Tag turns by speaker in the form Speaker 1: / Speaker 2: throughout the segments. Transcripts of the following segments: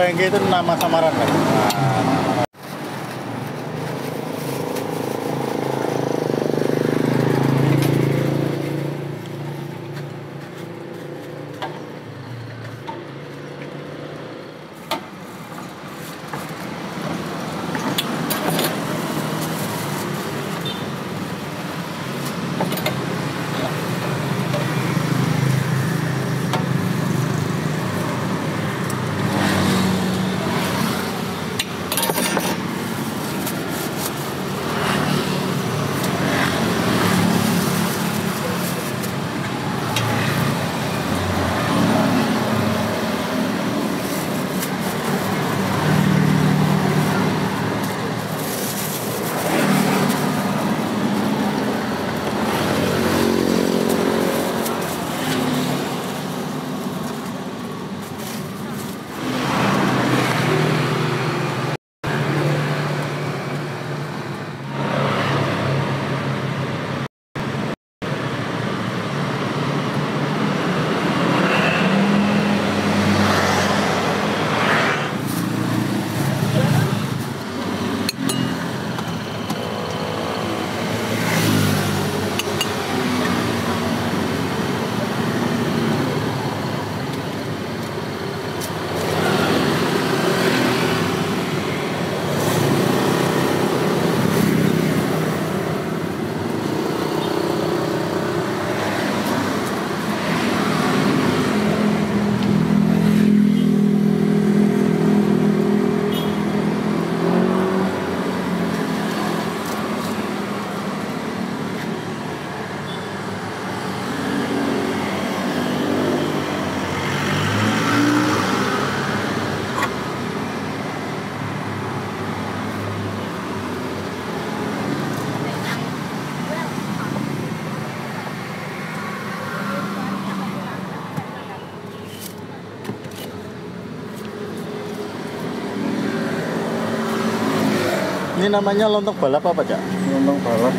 Speaker 1: Franky itu nama samaran kan? Ini namanya lontong balap apa, Cak?
Speaker 2: Lontong balap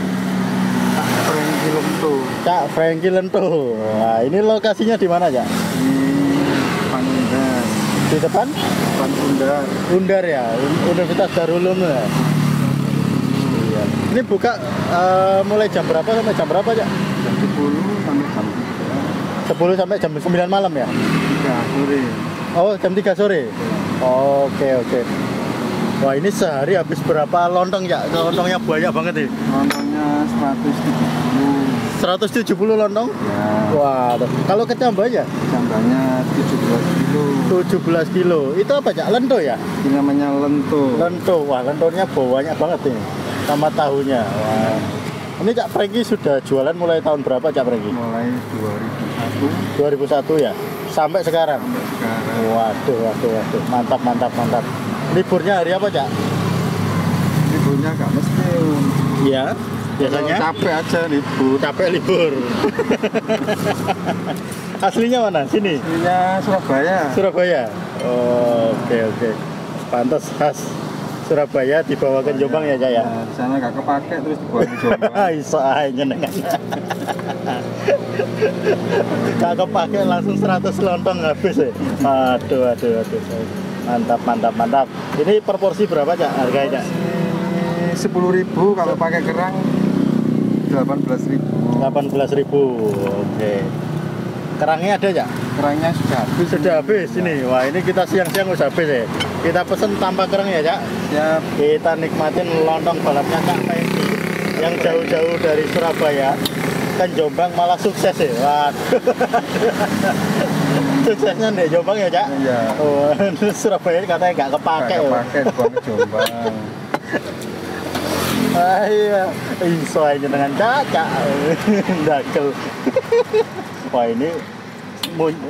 Speaker 2: Franky Lento.
Speaker 1: Cak, Franky Lento. Nah, ini lokasinya di mana, Cak?
Speaker 2: Di Undar.
Speaker 1: Di depan?
Speaker 2: Depan Undar.
Speaker 1: Undar ya, Universitas Darul Ulum ya. Iya. Ini buka mulai jam berapa sampai jam berapa, Cak?
Speaker 2: Jam 10 sampai jam
Speaker 1: 10 sampai jam 9 malam ya?
Speaker 2: 3 sore.
Speaker 1: Oh, jam 3 sore? Oke, oke. Wah, ini sehari habis berapa lontong, ya? Lontongnya banyak banget nih.
Speaker 2: Lontongnya 170.
Speaker 1: 170 lontong?
Speaker 2: Ya.
Speaker 1: Wah, kalau kecambahnya?
Speaker 2: Kecambahnya 17 kilo.
Speaker 1: 17 kilo. Itu apa, Cak? Lento ya?
Speaker 2: Ini namanya lento.
Speaker 1: Lento. Wah, lentonya banyak banget ini. Sama tahunya. Wah. Ini Cak Franky sudah jualan mulai tahun berapa, Cak Franky?
Speaker 2: Mulai 2001.
Speaker 1: 2001 ya? Sampai sekarang?
Speaker 2: Sampai sekarang.
Speaker 1: Waduh. Mantap. Liburnya hari apa, Cak?
Speaker 2: Liburnya nggak mesti.
Speaker 1: Iya. Biasanya?
Speaker 2: Kalau capek aja libur.
Speaker 1: Capek libur. Aslinya mana? Sini?
Speaker 2: Aslinya Surabaya.
Speaker 1: Surabaya. Oh, oke. Pantas khas Surabaya dibawa ke Jombang ya, Cak ya?
Speaker 2: Nah, di sana nggak kepake terus dibawa ke Jombang.
Speaker 1: Iso aja dengan. Nggak kepake langsung 100 lontong habis ya. Aduh. Mantap. Ini per porsi berapa, Cak? Harganya, Cak?
Speaker 2: 10.000, kalau pakai kerang 18.000.
Speaker 1: 18.000. Oke. Kerangnya ada, Cak?
Speaker 2: Kerangnya sudah habis.
Speaker 1: Sudah habis ini. Wah, ini kita siang-siang udah habis ya. Kita pesen tanpa kerang ya, Cak?
Speaker 2: Siap.
Speaker 1: Kita nikmatin lontong balapnya Cak Franky yang jauh-jauh dari Surabaya ke Jombang malah sukses ya. Waduh. Suksesnya di Jombang ya, Cak?
Speaker 2: Iya.
Speaker 1: Oh, Surabaya katanya nggak kepake.
Speaker 2: Nggak kepake dibawa ke Jombang.
Speaker 1: Iya, iso aja dengan Cak. Dakel. Wah, ini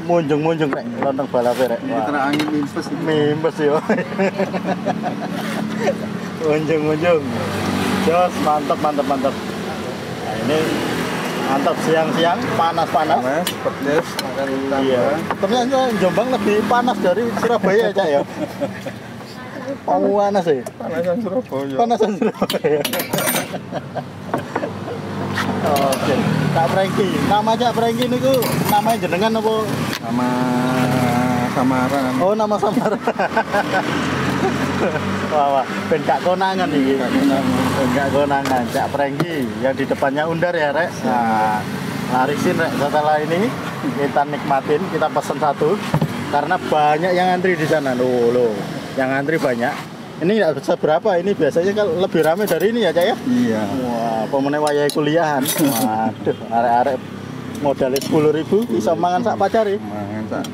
Speaker 1: munjung rek lontong balapnya rek.
Speaker 2: Ini kena angin
Speaker 1: Mimpes ya. Munjung. Jos, mantap. Nah, ini mantap siang-siang panas.
Speaker 2: Pedes, makan tambah.
Speaker 1: Iya. Ternyata Jombang lebih panas dari Surabaya, Cak ya. Panas sih. Panasan Surabaya. Oke, Cak Franky. Nama Cak Franky niku namanya jenengan apa?
Speaker 2: Nama samaran.
Speaker 1: Oh, nama samaran. Wah, ben gak konangan iki. Ben gak konangan. Cak Prengki yang di depannya Undar ya, Rek. Nah, larisin Rek. Setelah ini kita nikmatin, kita pesen satu karena banyak yang antri di sana. Loh. Yang antri banyak. Ini nggak seberapa, ini biasanya kan lebih ramai dari ini ya, Cak ya?
Speaker 2: Iya.
Speaker 1: Wah, pemenang wayai kuliahan. Waduh, arek-arek modalnya 10.000 bisa mangan sak pacare.
Speaker 2: Mangan sak.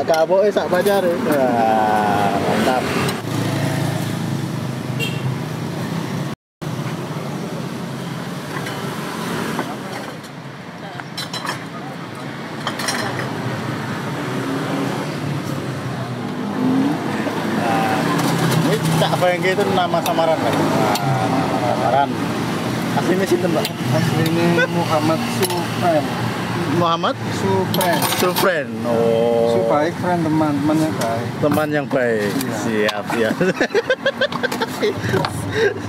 Speaker 1: Kapoke sak pacare. Wah, mantap. Ini Cak Prengki itu nama samaran kan? Nama samaran. Aslinya sih Mbak.
Speaker 2: Aslinya Muhammad Supren.
Speaker 1: Muhammad Supren. Oh.
Speaker 2: Baik, friend, teman yang baik.
Speaker 1: Teman yang baik.
Speaker 2: Iya.
Speaker 1: Siap ya.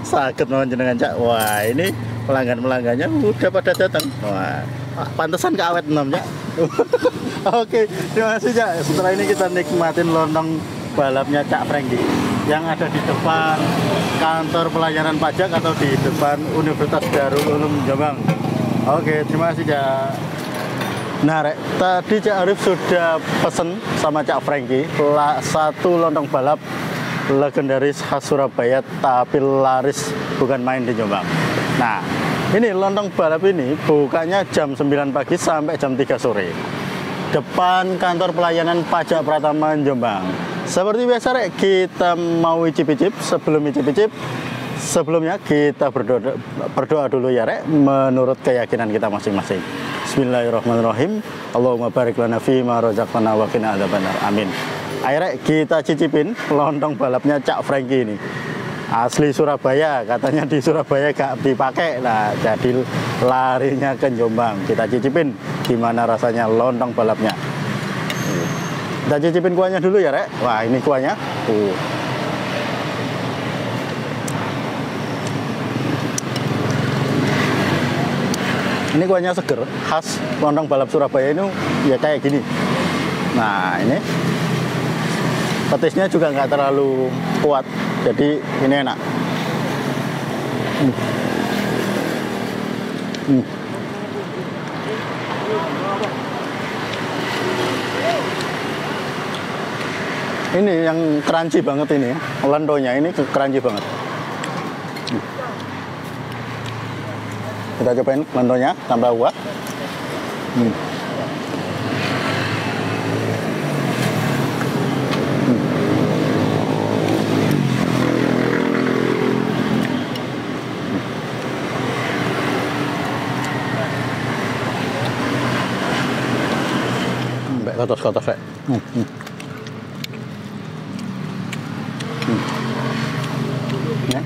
Speaker 1: Sakit mohon jenengan Cak. Wah, ini pelanggannya udah pada datang. Wah, pantesan keawet namanya. Oke, terima kasih Cak. Setelah ini kita nikmatin lontong balapnya Cak Prengki yang ada di depan kantor pelayanan pajak atau di depan Universitas Darul Ulum Jombang. Oke, terima kasih Cak. Nah, Rek, tadi Cak Arif sudah pesen sama Cak Prengki satu lontong balap legendaris khas Surabaya tapi laris bukan main di Jombang. Nah, ini lontong balap ini bukanya jam 9 pagi sampai jam 3 sore. Depan kantor pelayanan pajak Pratama Jombang. Seperti biasa Rek, kita mau icip-icip. Sebelumnya kita berdoa dulu ya Rek, menurut keyakinan kita masing-masing. Bismillahirrahmanirrahim. Allahumma barik lana fi ma razaqtana wa qina adzabannar. Amin. Ayo Rek, kita cicipin lontong balapnya Cak Prengki ini. Asli Surabaya, katanya di Surabaya gak dipakai. Nah, jadi larinya ke Jombang. Kita cicipin gimana rasanya lontong balapnya. Kita cicipin kuahnya dulu ya Rek. Wah, ini kuahnya. Ini kuahnya seger, khas lontong balap Surabaya ini ya kayak gini. Nah, ini petisnya juga nggak terlalu kuat, jadi ini enak. Ini yang crunchy banget ini, lendonya ini crunchy banget. Kita cobain lendonya tambah kuah. Mbak kotos-kotos Rek. Ya.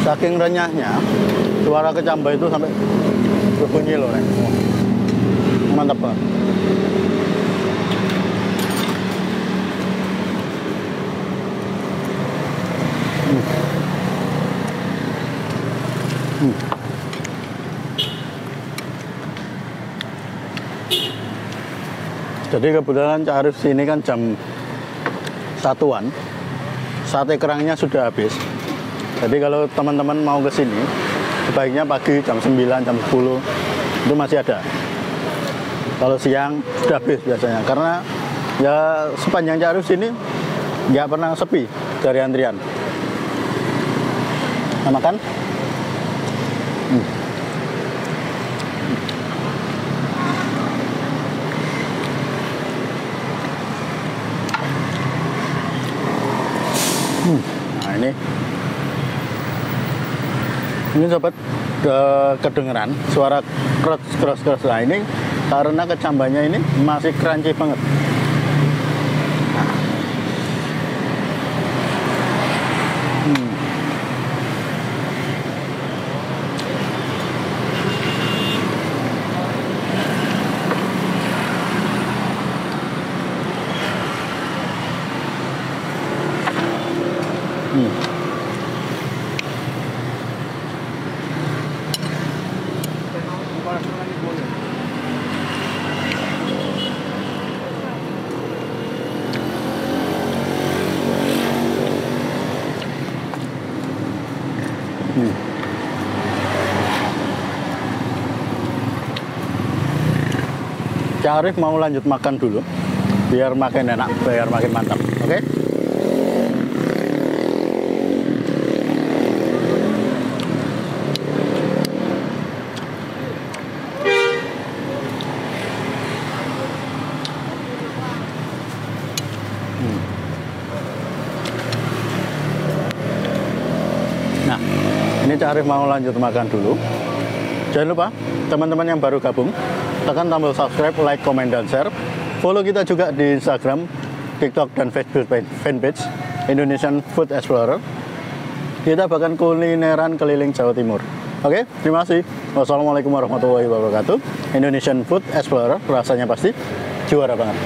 Speaker 1: Saking renyahnya, suara kecambah itu sampai berbunyi loh Rek. Mantap banget. Jadi kebetulan Cak Arif sini kan jam 1-an, sate kerangnya sudah habis. Jadi kalau teman-teman mau ke sini, sebaiknya pagi jam 9, jam 10 itu masih ada. Kalau siang sudah habis biasanya, karena ya sepanjang Cak Arif sini nggak pernah sepi dari antrian. Nah, makan? Nah ini sobat kedengeran suara keras. Nah ini karena kecambahnya ini masih crunchy banget. Cak Arif mau lanjut makan dulu, biar makin enak, biar makin mantap. Oke? Nah, ini Cak Arif mau lanjut makan dulu. Jangan lupa, teman-teman yang baru gabung, tekan tombol subscribe, like, komen, dan share. Follow kita juga di Instagram, TikTok, dan Facebook fanpage Indonesian Food Explorer. Kita bahkan kulineran keliling Jawa Timur. Oke, terima kasih. Wassalamualaikum warahmatullahi wabarakatuh. Indonesian Food Explorer, rasanya pasti juara banget.